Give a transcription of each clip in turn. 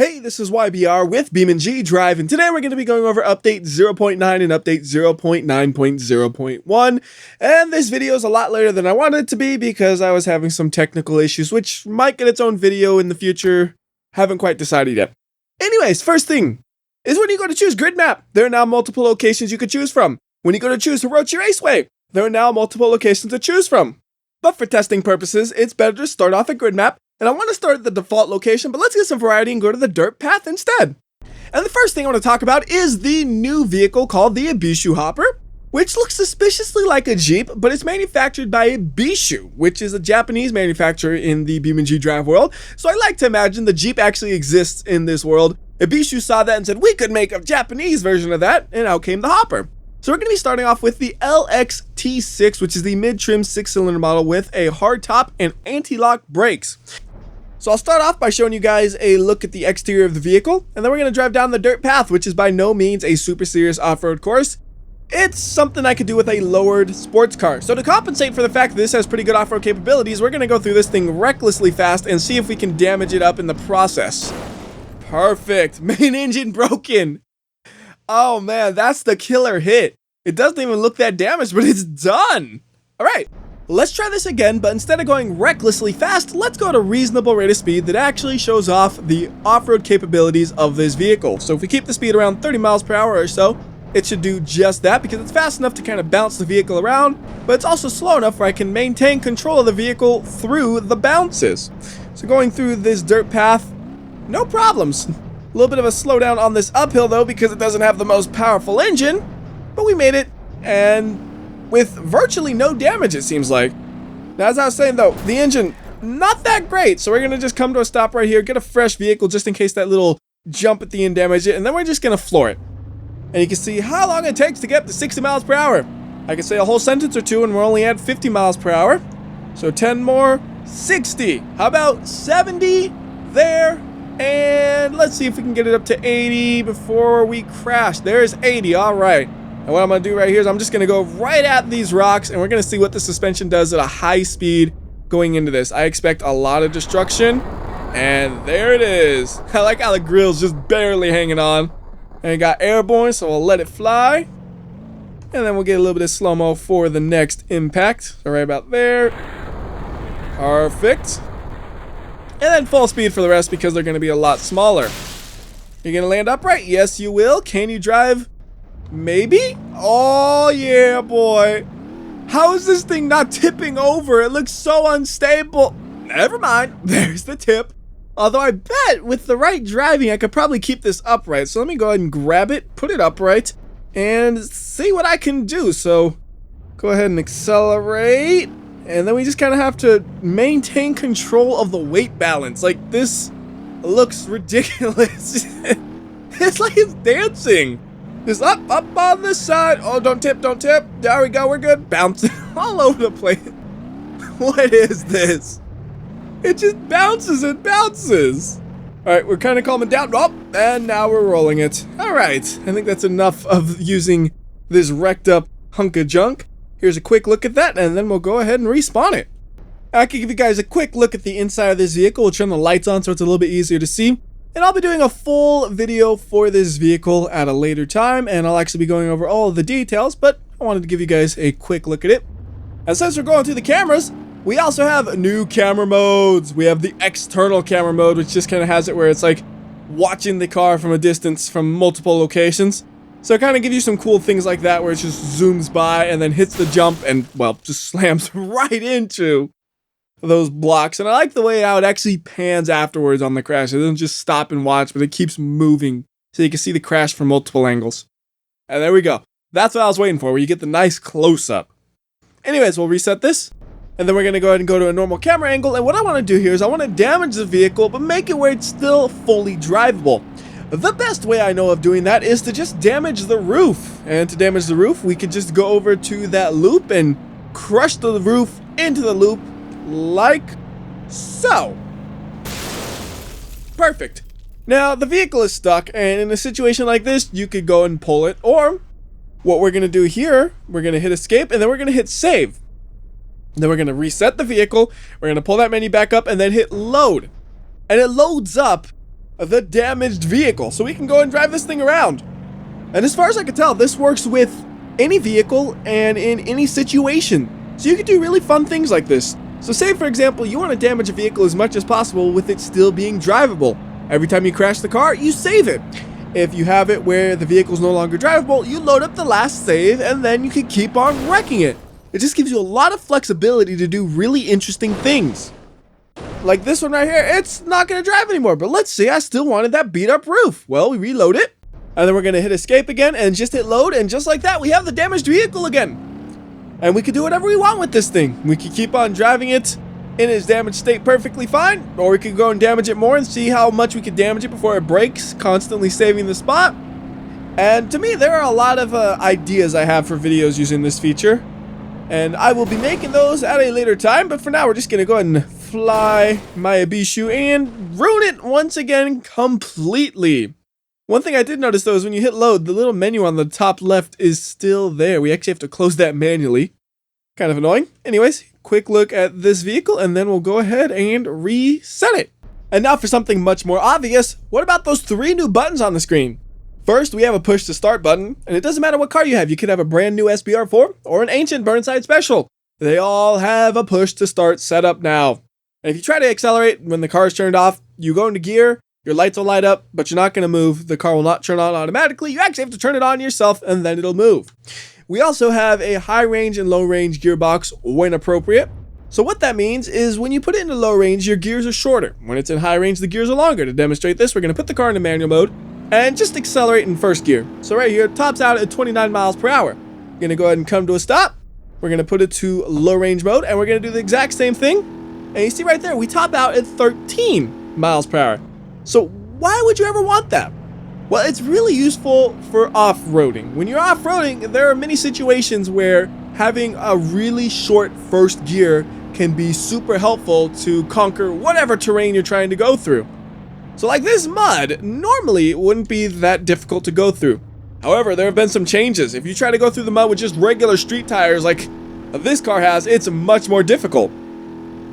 Hey, this is WhyBeAre with BeamNG.drive, and today we're going to be going over update 0.9 and update 0.9.0.1, and this video is a lot later than I wanted it to be because I was having some technical issues, which might get its own video in the future. Haven't quite decided yet. Anyways, first thing is when you go to choose grid map, there are now multiple locations you could choose from. When you go to choose Hirochi Raceway, there are now multiple locations to choose from. But for testing purposes, it's better to start off at grid map. And I want to start at the default location, but let's get some variety and go to the dirt path instead. And the first thing I want to talk about is the new vehicle called the Ibishu Hopper, which looks suspiciously like a Jeep, but it's manufactured by Ibishu, which is a Japanese manufacturer in the BeamNG.drive world. So I like to imagine the Jeep actually exists in this world. Ibishu saw that and said, we could make a Japanese version of that, and out came the Hopper. So we're going to be starting off with the LXT6, which is the mid-trim 6-cylinder model with a hard top and anti-lock brakes. So I'll start off by showing you guys a look at the exterior of the vehicle, and then we're going to drive down the dirt path, which is by no means a super serious off-road course. It's something I could do with a lowered sports car. So to compensate for the fact that this has pretty good off-road capabilities, we're going to go through this thing recklessly fast and see if we can damage it up in the process. Perfect. Main engine broken. Oh man, that's the killer hit. It doesn't even look that damaged, but it's done. All right. Let's try this again, but instead of going recklessly fast, let's go at a reasonable rate of speed that actually shows off the off-road capabilities of this vehicle. So if we keep the speed around 30 miles per hour or so, it should do just that because it's fast enough to kind of bounce the vehicle around, but it's also slow enough where I can maintain control of the vehicle through the bounces. So going through this dirt path, no problems. A little bit of a slowdown on this uphill though because it doesn't have the most powerful engine, but we made it, and with virtually no damage, it seems like. Now, as I was saying though, the engine, not that great. So we're gonna just come to a stop right here, get a fresh vehicle just in case that little jump at the end damaged it, and then we're just gonna floor it. And you can see how long it takes to get up to 60 miles per hour. I can say a whole sentence or two and we're only at 50 miles per hour. So 10 more, 60. How about 70 there? And let's see if we can get it up to 80 before we crash. There's 80, all right. And what I'm going to do right here is I'm just going to go right at these rocks, and we're going to see what the suspension does at a high speed going into this. I expect a lot of destruction, and there it is. I like how the grill's just barely hanging on. And it got airborne, so we'll let it fly. And then we'll get a little bit of slow-mo for the next impact. So right about there. Perfect. And then full speed for the rest because they're going to be a lot smaller. You're going to land upright? Yes, you will. Can you drive? Maybe? Oh, yeah, boy. How is this thing not tipping over? It looks so unstable. Never mind. There's the tip. Although I bet with the right driving, I could probably keep this upright. So let me go ahead and grab it, put it upright, and see what I can do. So go ahead and accelerate. And then we just kind of have to maintain control of the weight balance. Like, this looks ridiculous. It's like it's dancing. Just up on this side. Oh, don't tip, don't tip. There we go, we're good. Bouncing all over the place. What is this? It just bounces and bounces. All right, we're kind of calming down. Oh, and now we're rolling it. All right, I think that's enough of using this wrecked up hunk of junk. Here's a quick look at that, and then we'll go ahead and respawn it. I can give you guys a quick look at the inside of this vehicle. We'll turn the lights on so it's a little bit easier to see. And I'll be doing a full video for this vehicle at a later time, and I'll actually be going over all of the details, but I wanted to give you guys a quick look at it. And since we're going through the cameras, we also have new camera modes. We have the external camera mode, which just kind of has it where it's like watching the car from a distance from multiple locations. So it kind of gives you some cool things like that where it just zooms by and then hits the jump and, well, just slams right into those blocks. And I like the way how it actually pans afterwards on the crash. It doesn't just stop and watch, but it keeps moving so you can see the crash from multiple angles. And there we go. That's what I was waiting for, where you get the nice close-up. Anyways, we'll reset this, and then we're going to go ahead and go to a normal camera angle. And what I want to do here is I want to damage the vehicle, but make it where it's still fully drivable. The best way I know of doing that is to just damage the roof. And to damage the roof, we could just go over to that loop and crush the roof into the loop like so. Perfect. Now, the vehicle is stuck, and in a situation like this, you could go and pull it, or what we're going to do here, we're going to hit escape, and then we're going to hit save. Then we're going to reset the vehicle, we're going to pull that menu back up, and then hit load. And it loads up the damaged vehicle so we can go and drive this thing around. And as far as I can tell, this works with any vehicle and in any situation. So you can do really fun things like this. So say for example, you want to damage a vehicle as much as possible with it still being drivable. Every time you crash the car, you save it. If you have it where the vehicle is no longer drivable, you load up the last save and then you can keep on wrecking it. It just gives you a lot of flexibility to do really interesting things. Like this one right here, it's not going to drive anymore, but let's say I still wanted that beat up roof. Well, we reload it, and then we're going to hit escape again and just hit load, and just like that, we have the damaged vehicle again. And we can do whatever we want with this thing. We can keep on driving it in its damaged state perfectly fine, or we could go and damage it more and see how much we could damage it before it breaks, constantly saving the spot. And to me, there are a lot of ideas I have for videos using this feature, and I will be making those at a later time, but for now we're just going to go ahead and fly my Abishu and ruin it once again completely. One thing I did notice though is when you hit load, the little menu on the top left is still there. We actually have to close that manually. Kind of annoying. Anyways, quick look at this vehicle and then we'll go ahead and reset it. And now for something much more obvious, what about those 3 new buttons on the screen? First, we have a push to start button, and it doesn't matter what car you have. You could have a brand new SBR4 or an ancient Burnside Special. They all have a push to start setup now. And if you try to accelerate when the car is turned off, you go into gear, your lights will light up, but you're not going to move. The car will not turn on automatically. You actually have to turn it on yourself, and then it'll move. We also have a high range and low range gearbox when appropriate. So what that means is when you put it into low range, your gears are shorter. When it's in high range, the gears are longer. To demonstrate this, we're going to put the car into manual mode and just accelerate in first gear. So right here, it tops out at 29 miles per hour. We're going to go ahead and come to a stop. We're going to put it to low range mode, and we're going to do the exact same thing. And you see right there, we top out at 13 miles per hour. So why would you ever want that? Well, it's really useful for off-roading. When you're off-roading, there are many situations where having a really short first gear can be super helpful to conquer whatever terrain you're trying to go through. So like this mud, normally it wouldn't be that difficult to go through. However, there have been some changes. If you try to go through the mud with just regular street tires like this car has, it's much more difficult.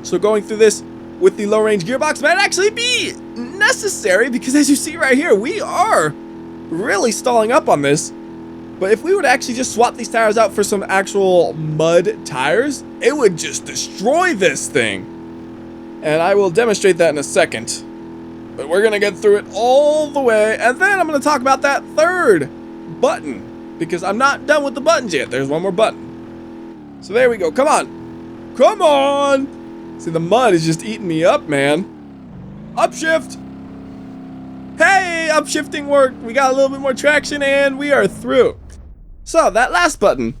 So going through this with the low range gearbox might actually be necessary because as you see right here, we are really stalling up on this. But if we would actually just swap these tires out for some actual mud tires, it would just destroy this thing. And I will demonstrate that in a second. But we're going to get through it all the way, and then I'm going to talk about that third button, because I'm not done with the buttons yet. There's one more button. So there we go. Come on. Come on. See, the mud is just eating me up, man. Upshift. Hey, upshifting worked. We got a little bit more traction, and we are through. So that last button,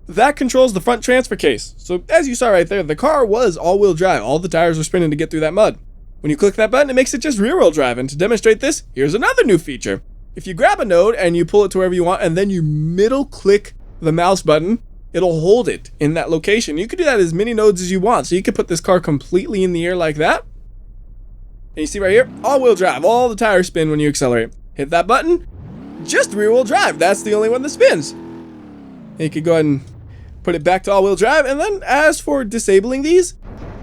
that controls the front transfer case. So as you saw right there, the car was all-wheel drive. All the tires were spinning to get through that mud. When you click that button, it makes it just rear-wheel drive. And to demonstrate this, here's another new feature. If you grab a node and you pull it to wherever you want, and then you middle-click the mouse button, it'll hold it in that location. You can do that as many nodes as you want. So you can put this car completely in the air like that. And you see right here, all-wheel drive. All the tires spin when you accelerate. Hit that button, just rear-wheel drive. That's the only one that spins. And you can go ahead and put it back to all-wheel drive. And then as for disabling these,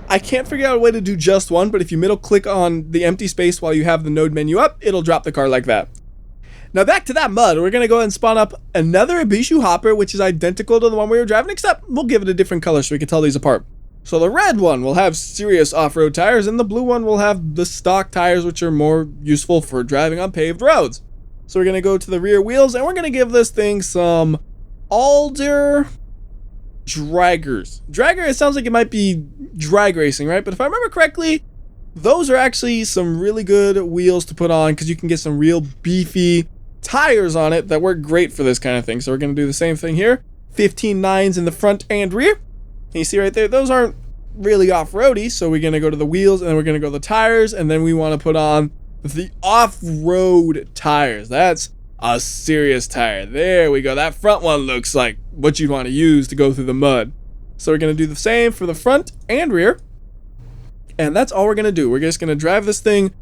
I can't figure out a way to do just one, but if you middle click on the empty space while you have the node menu up, it'll drop the car like that. Now back to that mud, we're going to go ahead and spawn up another Abishu hopper, which is identical to the one we were driving, except we'll give it a different color so we can tell these apart. So the red one will have serious off-road tires, and the blue one will have the stock tires, which are more useful for driving on paved roads. So we're going to go to the rear wheels, and we're going to give this thing some Alder draggers. Dragger, it sounds like it might be drag racing, right? But if I remember correctly, those are actually some really good wheels to put on because you can get some real beefy tires on it that work great for this kind of thing. So we're going to do the same thing here. 15 9s in the front and rear. And you see right there, those aren't really off-roady. So we're going to go to the wheels and then we're going to go to the tires. And then we want to put on the off-road tires. That's a serious tire. There we go. That front one looks like what you'd want to use to go through the mud. So we're going to do the same for the front and rear. And that's all we're going to do. We're just going to drive this thing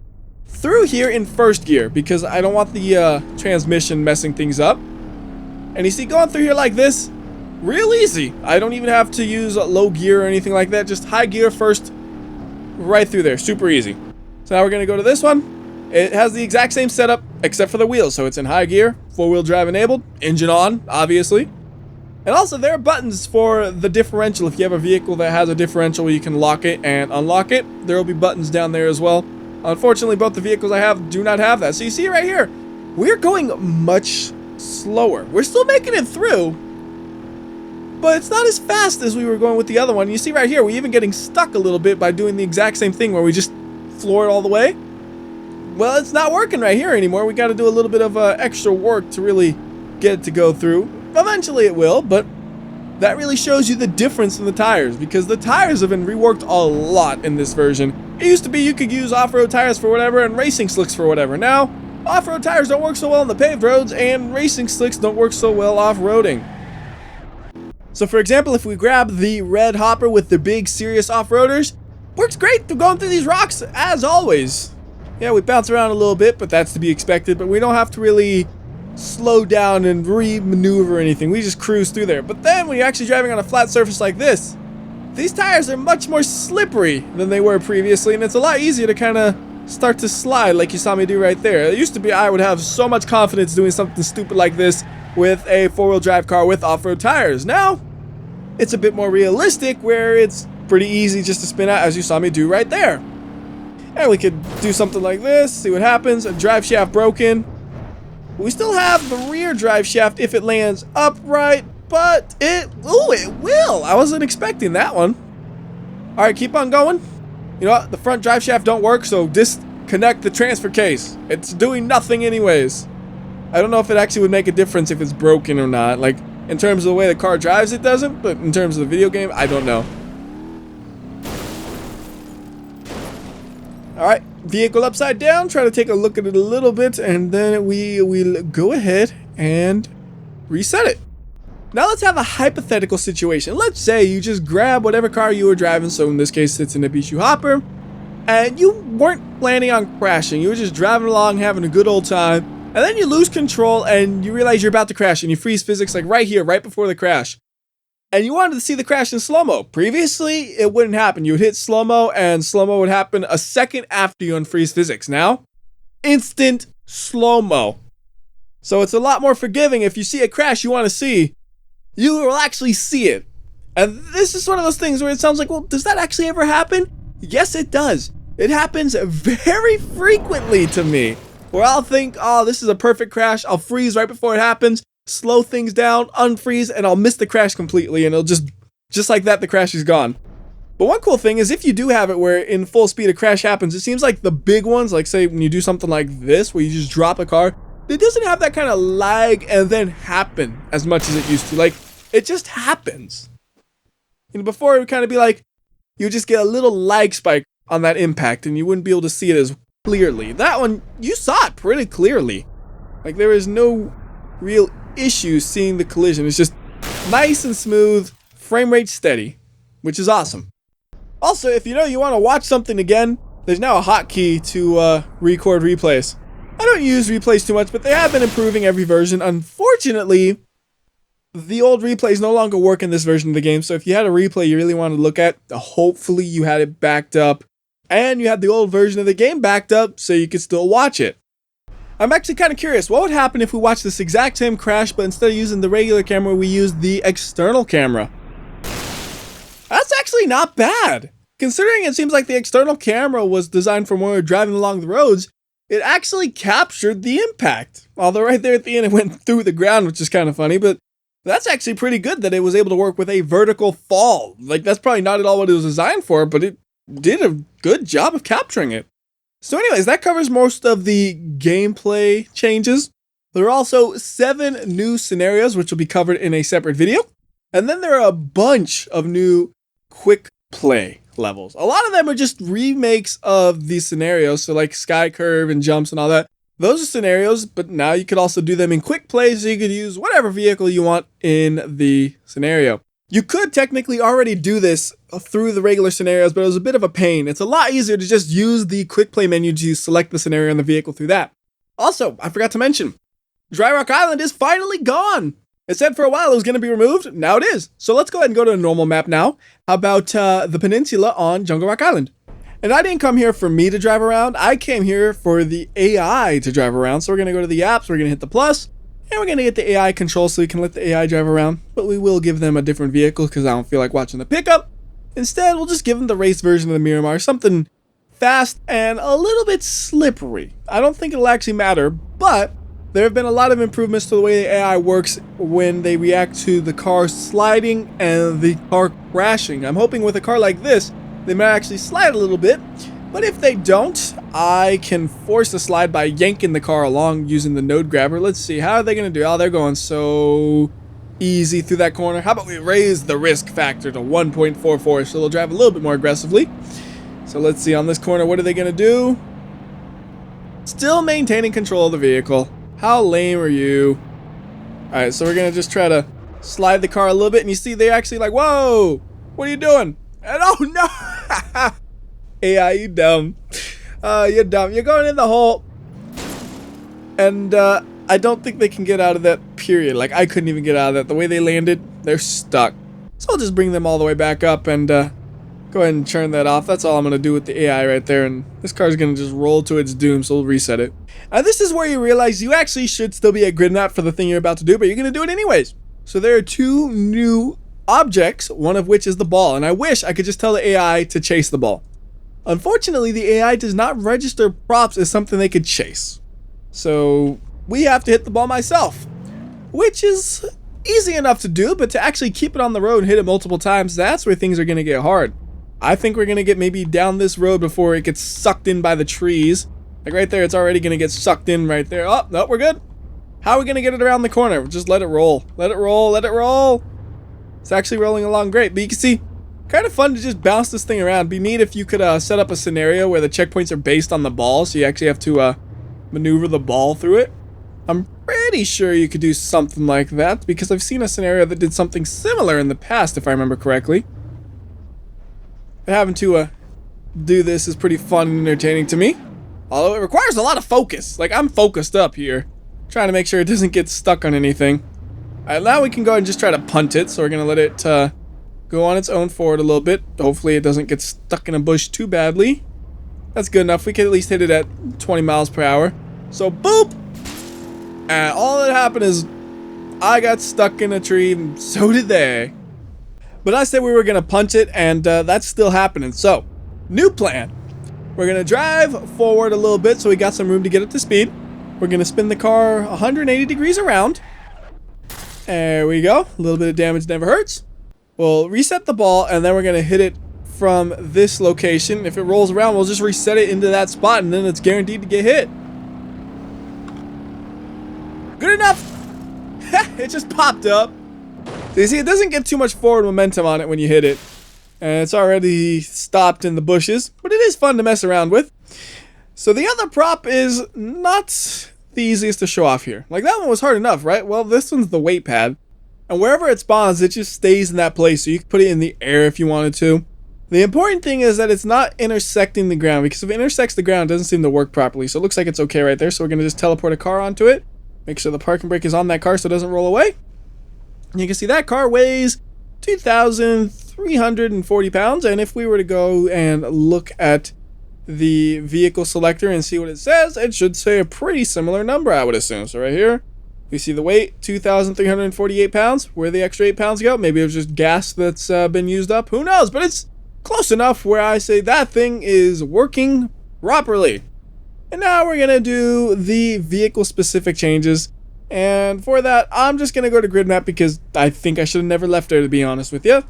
through here in first gear because I don't want the transmission messing things up. And you see, going through here like this, real easy. I don't even have to use low gear or anything like that. Just high gear first, right through there. Super easy. So now we're going to go to this one. It has the exact same setup except for the wheels, so it's in high gear, 4-wheel drive enabled, engine on, obviously. And also there are buttons for the differential. If you have a vehicle that has a differential where you can lock it and unlock it, there will be buttons down there as well. Unfortunately, both the vehicles I have do not have that. So you see right here, we're going much slower. We're still making it through, but it's not as fast as we were going with the other one. You see right here, we're even getting stuck a little bit by doing the exact same thing where we just floor it all the way. Well, it's not working right here anymore. We got to do a little bit of extra work to really get it to go through. Eventually it will, but that really shows you the difference in the tires, because the tires have been reworked a lot in this version. It used to be you could use off-road tires for whatever and racing slicks for whatever. Now, off-road tires don't work so well on the paved roads, and racing slicks don't work so well off-roading. So for example, if we grab the red hopper with the big serious off-roaders, works great for going through these rocks as always. Yeah, we bounce around a little bit, but that's to be expected, but we don't have to really slow down and re-maneuver anything. We just cruise through there. But then when you're actually driving on a flat surface like this, these tires are much more slippery than they were previously, and it's a lot easier to kind of start to slide like you saw me do right there. It used to be I would have so much confidence doing something stupid like this with a 4-wheel drive car with off-road tires. Now, it's a bit more realistic where it's pretty easy just to spin out as you saw me do right there. And we could do something like this, see what happens. A drive shaft broken. We still have the rear drive shaft if it lands upright, but it will. I wasn't expecting that one. All right, keep on going. You know what? The front drive shaft don't work, so disconnect the transfer case. It's doing nothing anyways. I don't know if it actually would make a difference if it's broken or not. Like, in terms of the way the car drives, it doesn't, but in terms of the video game, I don't know. All right, vehicle upside down. Try to take a look at it a little bit, and then we will go ahead and reset it. Now let's have a hypothetical situation. Let's say you just grab whatever car you were driving, so in this case it's an Mitsubishi Hopper, and you weren't planning on crashing. You were just driving along, having a good old time, and then you lose control and you realize you're about to crash, and you freeze physics like right here, right before the crash. And you wanted to see the crash in slow-mo. Previously, it wouldn't happen. You would hit slow-mo, and slow-mo would happen a second after you unfreeze physics. Now, instant slow-mo. So it's a lot more forgiving. If you see a crash you want to see, you will actually see it. And this is one of those things where it sounds like, well, does that actually ever happen? Yes, it does. It happens very frequently to me, where I'll think, oh, this is a perfect crash. I'll freeze right before it happens, slow things down, unfreeze, and I'll miss the crash completely, and it'll just like that, the crash is gone. But one cool thing is if you do have it where in full speed a crash happens, it seems like the big ones, like say when you do something like this, where you just drop a car, it doesn't have that kind of lag and then happen as much as it used to. Like, it just happens. You know, before it would kind of be like, you would just get a little lag spike on that impact, and you wouldn't be able to see it as clearly. That one, you saw it pretty clearly. Like, there is no real issue seeing the collision. It's just nice and smooth, frame rate steady, which is awesome. Also, if you want to watch something again, there's now a hotkey to record replays. I don't use replays too much, but they have been improving every version. Unfortunately, the old replays no longer work in this version of the game, so if you had a replay you really wanted to look at, hopefully you had it backed up, and you had the old version of the game backed up so you could still watch it. I'm actually kind of curious, what would happen if we watched this exact same crash, but instead of using the regular camera, we used the external camera? That's actually not bad. Considering it seems like the external camera was designed for when we were driving along the roads, it actually captured the impact. Although right there at the end it went through the ground, which is kind of funny, but that's actually pretty good that it was able to work with a vertical fall. Like, that's probably not at all what it was designed for, but it did a good job of capturing it. So anyways, that covers most of the gameplay changes. There are also 7 new scenarios, which will be covered in a separate video. And then there are a bunch of new quick play levels. A lot of them are just remakes of these scenarios, so like sky curve and jumps and all that. Those are scenarios, but now you could also do them in quick play, so you could use whatever vehicle you want in the scenario. You could technically already do this through the regular scenarios, but it was a bit of a pain. It's a lot easier to just use the quick play menu to select the scenario and the vehicle through that. Also, I forgot to mention, Dry Rock Island is finally gone. It said for a while it was going to be removed. Now it is. So let's go ahead and go to a normal map now. How about the peninsula on Jungle Rock Island? And I didn't come here for me to drive around. I came here for the AI to drive around. So we're going to go to the apps, we're going to hit the plus, and we're going to get the AI control so we can let the AI drive around. But we will give them a different vehicle because I don't feel like watching the pickup. Instead, we'll just give them the race version of the Miramar, something fast and a little bit slippery. I don't think it'll actually matter, but there have been a lot of improvements to the way the AI works when they react to the car sliding and the car crashing. I'm hoping with a car like this, they might actually slide a little bit, but if they don't, I can force the slide by yanking the car along using the node grabber. Let's see, how are they going to do? Oh, they're going so easy through that corner. How about we raise the risk factor to 1.44 so they'll drive a little bit more aggressively. So let's see, on this corner, what are they going to do? Still maintaining control of the vehicle. How lame are you? Alright, so we're going to just try to slide the car a little bit, and you see they're actually like, whoa, what are you doing? And oh no! AI, you dumb. You're dumb. You're going in the hole. And I don't think they can get out of that, period. Like, I couldn't even get out of that. The way they landed, they're stuck. So I'll just bring them all the way back up and go ahead and turn that off. That's all I'm going to do with the AI right there. And this car's going to just roll to its doom, so we'll reset it. And this is where you realize you actually should still be a grid map for the thing you're about to do, but you're going to do it anyways. So there are two new objects, one of which is the ball, and I wish I could just tell the AI to chase the ball. Unfortunately, the AI does not register props as something they could chase. So we have to hit the ball myself, which is easy enough to do, but to actually keep it on the road and hit it multiple times, that's where things are going to get hard. I think we're going to get maybe down this road before it gets sucked in by the trees. Like right there, it's already going to get sucked in right there. Oh, no, we're good. How are we going to get it around the corner? Just let it roll. Let it roll. Let it roll. It's actually rolling along great, but you can see, kind of fun to just bounce this thing around. Be neat if you could set up a scenario where the checkpoints are based on the ball, so you actually have to maneuver the ball through it. I'm pretty sure you could do something like that, because I've seen a scenario that did something similar in the past, if I remember correctly. But having to do this is pretty fun and entertaining to me. Although it requires a lot of focus. Like, I'm focused up here, trying to make sure it doesn't get stuck on anything. Alright, now we can go ahead and just try to punt it, so we're going to let it go on its own forward a little bit. Hopefully it doesn't get stuck in a bush too badly. That's good enough. We can at least hit it at 20 miles per hour. So, boop! And all that happened is I got stuck in a tree, and so did they. But I said we were going to punt it, and that's still happening. So, new plan. We're going to drive forward a little bit so we got some room to get up to speed. We're going to spin the car 180 degrees around. There we go. A little bit of damage never hurts. We'll reset the ball, and then we're going to hit it from this location. If it rolls around, we'll just reset it into that spot, and then it's guaranteed to get hit. Good enough. It just popped up. So you see, it doesn't get too much forward momentum on it when you hit it. And it's already stopped in the bushes, but it is fun to mess around with. So the other prop is not the easiest to show off here. Like, that one was hard enough, right? Well, this one's the weight pad. And wherever it spawns, it just stays in that place, so you can put it in the air if you wanted to. The important thing is that it's not intersecting the ground, because if it intersects the ground, it doesn't seem to work properly. So it looks like it's okay right there, so we're going to just teleport a car onto it. Make sure the parking brake is on that car so it doesn't roll away. And you can see that car weighs 2,340 pounds, and if we were to go and look at the vehicle selector and see what it says, it should say a pretty similar number, I would assume. So right here, we see the weight, 2,348 pounds. Where the extra 8 pounds go? Maybe it was just gas that's been used up. Who knows? But it's close enough where I say that thing is working properly. And now we're going to do the vehicle-specific changes. And for that, I'm just going to go to grid map because I think I should have never left there, to be honest with you.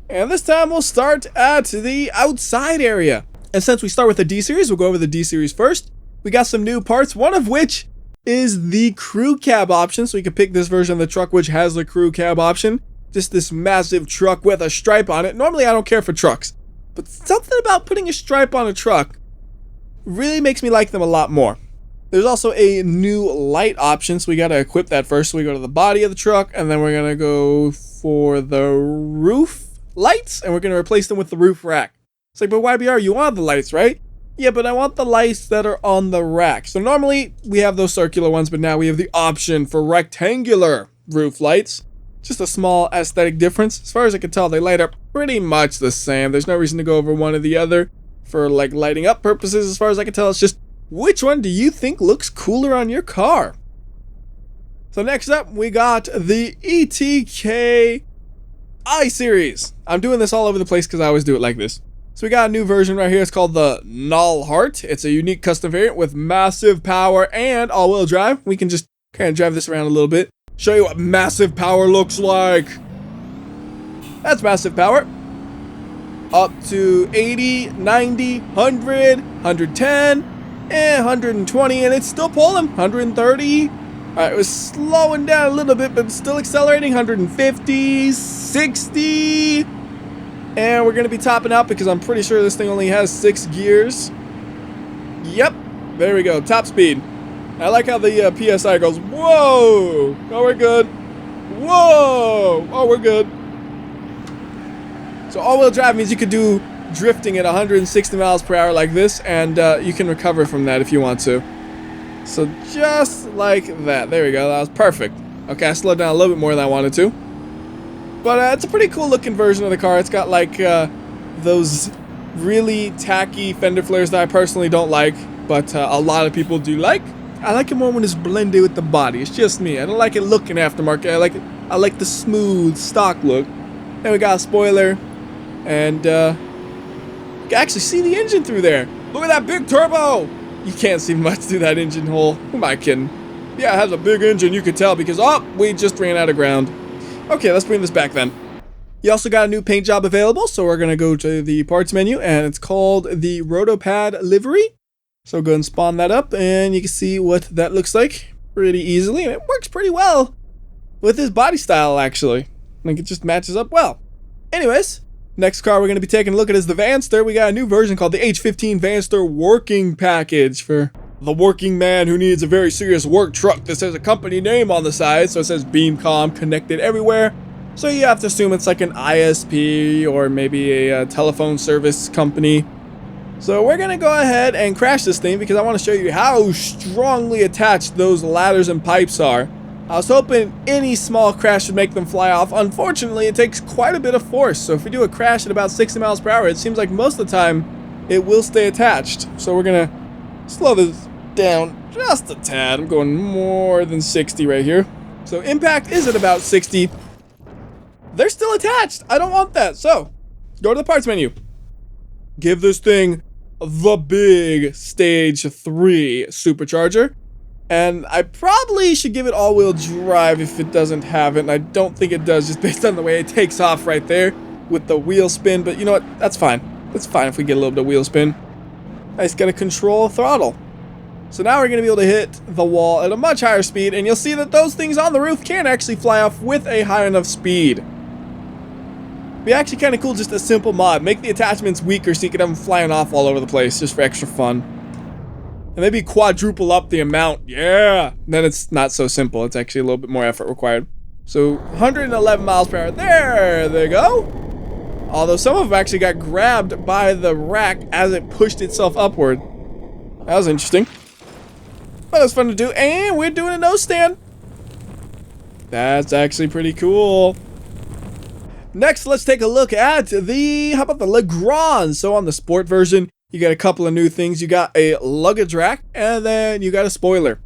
And this time we'll start at the outside area. And since we start with the D-Series, we'll go over the D-Series first. We got some new parts, one of which is the crew cab option. So you can pick this version of the truck which has the crew cab option. Just this massive truck with a stripe on it. Normally I don't care for trucks, but something about putting a stripe on a truck really makes me like them a lot more. There's also a new light option, so we got to equip that first. So we go to the body of the truck, and then we're going to go for the roof lights, and we're going to replace them with the roof rack. It's like, but WhyBeAre, you want the lights, right? Yeah, but I want the lights that are on the rack. So normally we have those circular ones, but now we have the option for rectangular roof lights. Just a small aesthetic difference. As far as I can tell, they light up pretty much the same. There's no reason to go over one or the other. for like lighting up purposes as far as I can tell. It's just, which one do you think looks cooler on your car? So next up, we got the ETK I-Series. I'm doing this all over the place because I always do it like this. So we got a new version right here. It's called the Null Heart. It's a unique custom variant with massive power and all-wheel drive. We can just kind of drive this around a little bit. Show you what massive power looks like. That's massive power. Up to 80, 90, 100, 110, and 120, and it's still pulling. 130. Alright, it was slowing down a little bit, but still accelerating. 150, 60. And we're going to be topping out because I'm pretty sure this thing only has 6 gears. Yep. There we go. Top speed. I like how the PSI goes, whoa. Oh, we're good. Whoa. Oh, we're good. So all-wheel drive means you could do drifting at 160 miles per hour like this, and you can recover from that if you want to. So just like that. There we go. That was perfect. Okay, I slowed down a little bit more than I wanted to. But it's a pretty cool looking version of the car. It's got like those really tacky fender flares that I personally don't like, but a lot of people do like. I like it more when it's blended with the body. It's just me. I don't like it looking aftermarket. I like the smooth stock look. Then we got a spoiler, and you can actually see the engine through there. Look at that big turbo. You can't see much through that engine hole. Who am I kidding? Yeah, it has a big engine. You could tell because we just ran out of ground. Okay, let's bring this back then. You also got a new paint job available, so we're going to go to the parts menu, and it's called the Rotopad Livery. So go ahead and spawn that up, and you can see what that looks like pretty easily, and it works pretty well with this body style, actually. I think it just matches up well. Anyways, next car we're going to be taking a look at is the Vanster. We got a new version called the H15 Vanster Working Package for the working man who needs a very serious work truck that says a company name on the side. So it says Beamcom connected everywhere. So you have to assume it's like an ISP or maybe a telephone service company. So we're going to go ahead and crash this thing because I want to show you how strongly attached those ladders and pipes are. I was hoping any small crash would make them fly off. Unfortunately, it takes quite a bit of force. So if we do a crash at about 60 miles per hour, it seems like most of the time it will stay attached. So we're going to slow this down just a tad. I'm going more than 60 right here. So impact is at about 60. They're still attached. I don't want that. So go to the parts menu. Give this thing the big stage 3 supercharger. And I probably should give it all-wheel drive if it doesn't have it. And I don't think it does just based on the way it takes off right there with the wheel spin. But you know what? That's fine. That's fine if we get a little bit of wheel spin. I just got to control throttle. So now we're going to be able to hit the wall at a much higher speed. And you'll see that those things on the roof can actually fly off with a high enough speed. Be actually kind of cool, just a simple mod. Make the attachments weaker so you can have them flying off all over the place just for extra fun. And maybe quadruple up the amount. Yeah! Then it's not so simple. It's actually a little bit more effort required. So 111 miles per hour. There they go. Although some of them actually got grabbed by the rack as it pushed itself upward. That was interesting. But it was fun to do. And we're doing a nose stand. That's actually pretty cool. Next, let's take a look at the, how about the Legrand? So on the sport version, you got a couple of new things. You got a luggage rack, and then you got a spoiler.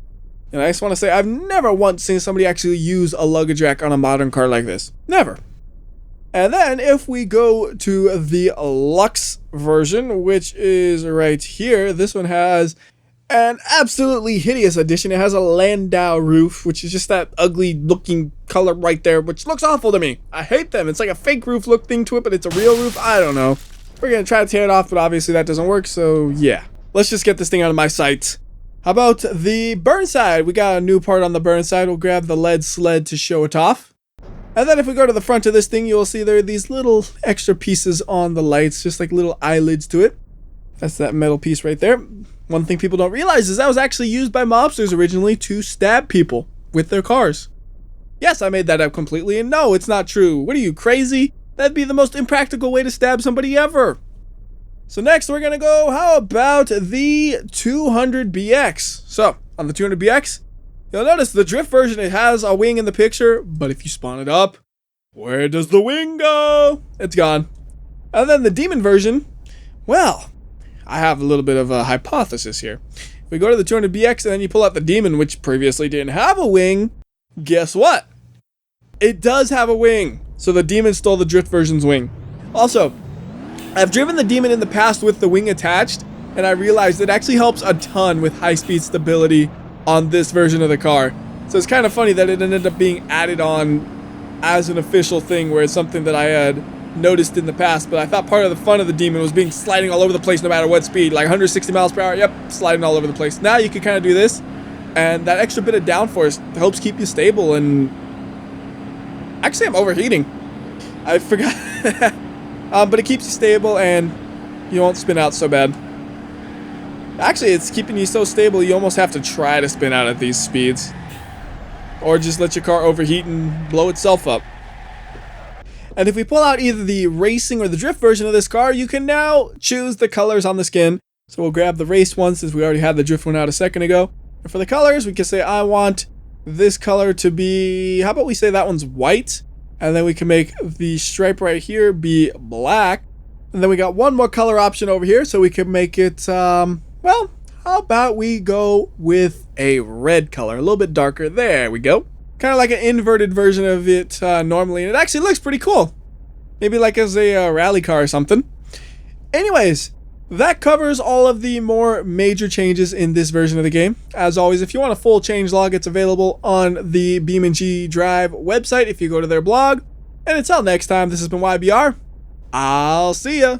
And I just want to say, I've never once seen somebody actually use a luggage rack on a modern car like this. Never. And then if we go to the Luxe version, which is right here, this one has an absolutely hideous addition. It has a Landau roof, which is just that ugly looking color right there, which looks awful to me. I hate them. It's like a fake roof look thing to it, but it's a real roof. I don't know. We're going to try to tear it off, but obviously that doesn't work, so yeah. Let's just get this thing out of my sight. How about the Burnside? We got a new part on the Burnside. We'll grab the lead sled to show it off. And then if we go to the front of this thing, you'll see there are these little extra pieces on the lights, just like little eyelids to it. That's that metal piece right there. One thing people don't realize is that was actually used by mobsters originally to stab people with their cars. Yes, I made that up completely, and no, it's not true. What are you, crazy? That'd be the most impractical way to stab somebody ever. So next we're gonna go, how about the 200BX? So, on the 200BX, you'll notice the drift version, it has a wing in the picture, but if you spawn it up, where does the wing go? It's gone. And then the demon version, well, I have a little bit of a hypothesis here. If we go to the 200BX and then you pull out the Demon, which previously didn't have a wing, guess what? It does have a wing. So the Demon stole the Drift version's wing. Also, I've driven the Demon in the past with the wing attached, and I realized it actually helps a ton with high-speed stability on this version of the car. So it's kind of funny that it ended up being added on as an official thing, where it's something that I had noticed in the past, but I thought part of the fun of the Demon was being sliding all over the place no matter what speed, like 160 miles per hour, yep, sliding all over the place. Now you can kind of do this, and that extra bit of downforce helps keep you stable, and actually I'm overheating. I forgot. But it keeps you stable and you won't spin out so bad. Actually, it's keeping you so stable you almost have to try to spin out at these speeds. Or just let your car overheat and blow itself up. And if we pull out either the racing or the drift version of this car, you can now choose the colors on the skin. So we'll grab the race one since we already had the drift one out a second ago. And for the colors, we can say I want this color to be, how about we say that one's white? And then we can make the stripe right here be black. And then we got one more color option over here, so we can make it, well, how about we go with a red color, a little bit darker. There we go. Kind of like an inverted version of it normally, and it actually looks pretty cool. Maybe like as a rally car or something. Anyways, that covers all of the more major changes in this version of the game. As always, if you want a full changelog, it's available on the BeamNG.drive website if you go to their blog. And until next time, this has been WhyBeAre. I'll see ya.